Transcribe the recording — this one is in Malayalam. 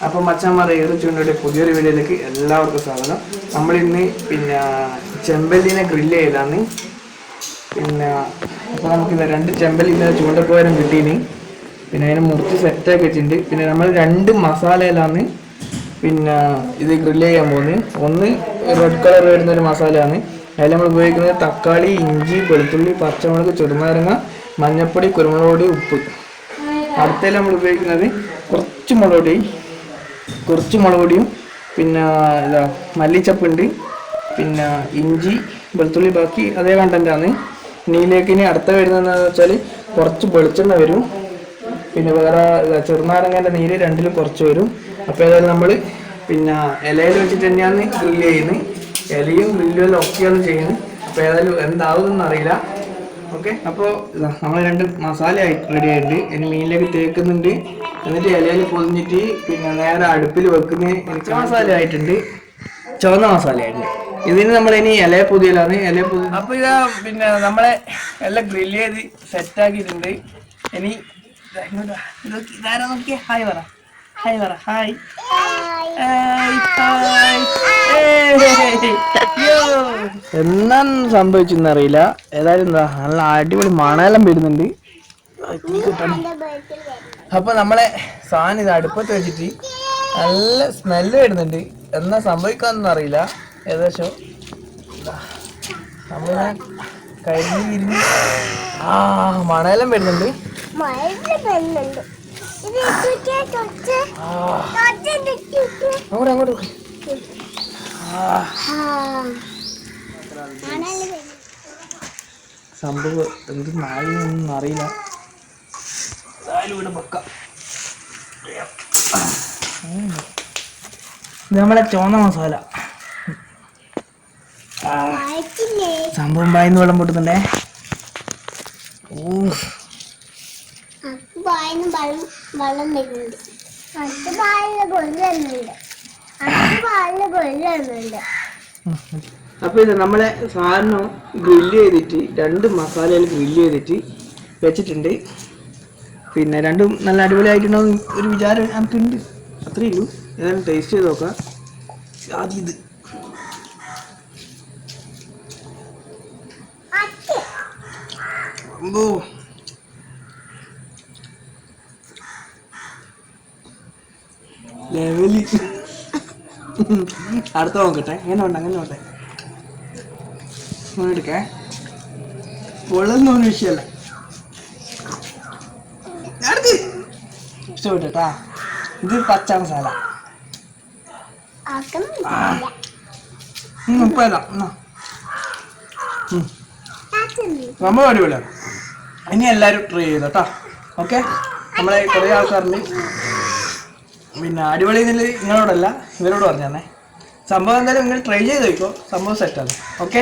അപ്പോൾ മച്ചാന്മാരെ ചൂണ്ടയുടെ പുതിയൊരു വീഡിയോയിലേക്ക് എല്ലാവർക്കും സ്വാഗതം. നമ്മളിന്ന് പിന്നെ ചെമ്പല്ലിനെ ഗ്രില്ല് ചെയ്താണ്. പിന്നെ അപ്പോൾ നമുക്കിന്ന് 2 ചെമ്പല്ലിനെ ചൂണ്ടപ്പോരം കിട്ടീന്. പിന്നെ അതിനെ മുറിച്ച് സെറ്റാക്കി വെച്ചിട്ടുണ്ട്. പിന്നെ നമ്മൾ 2 മസാലയിലാണ് പിന്നെ ഇത് ഗ്രില്ല് ചെയ്യാൻ പോകുന്നത്. ഒന്ന് റെഡ് കളർ വരുന്നൊരു മസാലയാണ്. അതിൽ നമ്മൾ ഉപയോഗിക്കുന്നത് തക്കാളി, ഇഞ്ചി, വെളുത്തുള്ളി, പച്ചമുളക്, ചെറുനാരങ്ങ, മഞ്ഞൾപ്പൊടി, കുരുമുളക് പൊടി, ഉപ്പ്. അടുത്തതിൽ നമ്മൾ ഉപയോഗിക്കുന്നത് കുറച്ച് മുളക് പൊടിയും പിന്നെ ഇതാ മല്ലിച്ചപ്പുണ്ട്, പിന്നെ ഇഞ്ചി, വെളുത്തുള്ളി, ബാക്കി അതേ കണ്ടൻ്റാണ്. ഇതിലേക്ക് ഇനി അടുത്ത വരുന്നതെന്ന് വെച്ചാൽ കുറച്ച് വെളിച്ചെണ്ണ വരും, പിന്നെ വേറെ ചെറുനാരങ്ങേൻ്റെ നീര് 2ലും കുറച്ച് വരും. അപ്പോൾ ഏതായാലും നമ്മൾ പിന്നെ ഇലയിൽ വെച്ചിട്ട് തന്നെയാണ് ഗ്രില്ല് ചെയ്യുന്നത്. ഇലയും ഗ്രില്ലും എല്ലാം ഒക്കെയാണ് ചെയ്യുന്നത്. അപ്പോൾ ഏതായാലും എന്താവുമെന്ന് അറിയില്ല. ഓക്കെ, അപ്പോൾ നമ്മൾ 2 മസാല റെഡി ആയിട്ടുണ്ട്. ഇനി മീനിലേക്ക് തേക്കുന്നുണ്ട്. എന്നിട്ട് ഇലയിൽ പൊതിഞ്ഞിട്ട് പിന്നെ നേരെ അടുപ്പിൽ വെക്കുന്ന മസാല ആയിട്ടുണ്ട്, ചുവന്ന മസാല ആയിട്ടുണ്ട്. ഇതിന് നമ്മൾ ഇനി ഇല പൊതിയലാണ്. അപ്പോൾ ഇതാ പിന്നെ നമ്മളെ എല്ലാം ഗ്രില്ല് ചെയ്ത് സെറ്റാക്കിയിട്ടുണ്ട്. ഇനി ഇതാരാ നോക്കിയേ, ഹായ് പറ, ഹായ് പറ, ഹായ്. എന്നാണ് സംഭവിച്ചെന്നറിയില്ല. ഏതായാലും എന്താ നല്ല അടിപൊളി മണമെല്ലാം വരുന്നുണ്ട്. അപ്പൊ നമ്മളെ സാധനം ഇത് അടുപ്പത്ത് വെച്ചിട്ട് നല്ല സ്മെല്ല് വരുന്നുണ്ട്. എന്നാ സംഭവിക്കാന്നൊന്നും അറിയില്ല. ഏകദേശം നമ്മളിങ്ങനെ കരിഞ്ഞ് മണമെല്ലാം വരുന്നുണ്ട്. അങ്ങോട്ട് സംഭവം എന്ത് നായൊന്നും അറിയില്ല. ഇവിടെ വെക്കാം. ഇത് നമ്മളെ ചുവന്ന മസാല. സംഭവം ബായിന്ന് വെള്ളം പൊട്ടുന്നുണ്ടേ. അപ്പൊ ഇത് നമ്മളെ സാധനം ഗ്രില്ല് ചെയ്തിട്ട് 2 മസാലയിൽ ഗ്രില്ല് ചെയ്തിട്ട് വെച്ചിട്ടുണ്ട്. പിന്നെ 2ഉം നല്ല അടിപൊളിയായിട്ടുണ്ടോ ഒരു വിചാരം എനിക്കുണ്ട്. അത്രയേ ഉള്ളൂ. ഏതായാലും ടേസ്റ്റ് ചെയ്ത് നോക്കാം. ആദ്യം ഇത് ലെവലി. അടുത്ത നോക്കട്ടെ, അങ്ങനെ നോട്ടെ എടുക്കേ. പൊള്ളൊന്നും വിഷയമല്ല. ഇഷ്ടപ്പെട്ടാ. ഇത് പച്ച മസാല. സംഭവം അടിപൊളിയാണ്. ഇനി എല്ലാവരും ട്രൈ ചെയ്തോട്ടാ. ഓക്കെ, നമ്മളെ കുറേ ആൾക്കാരുണ്ട്. പിന്നെ അടിപൊളി ഇതിൽ നിങ്ങളോടല്ല ഇവരോട് പറഞ്ഞേ. സംഭവം എന്തായാലും നിങ്ങൾ ട്രൈ ചെയ്ത് നോക്കോ. സംഭവം സെറ്റാണ്. ഓക്കെ.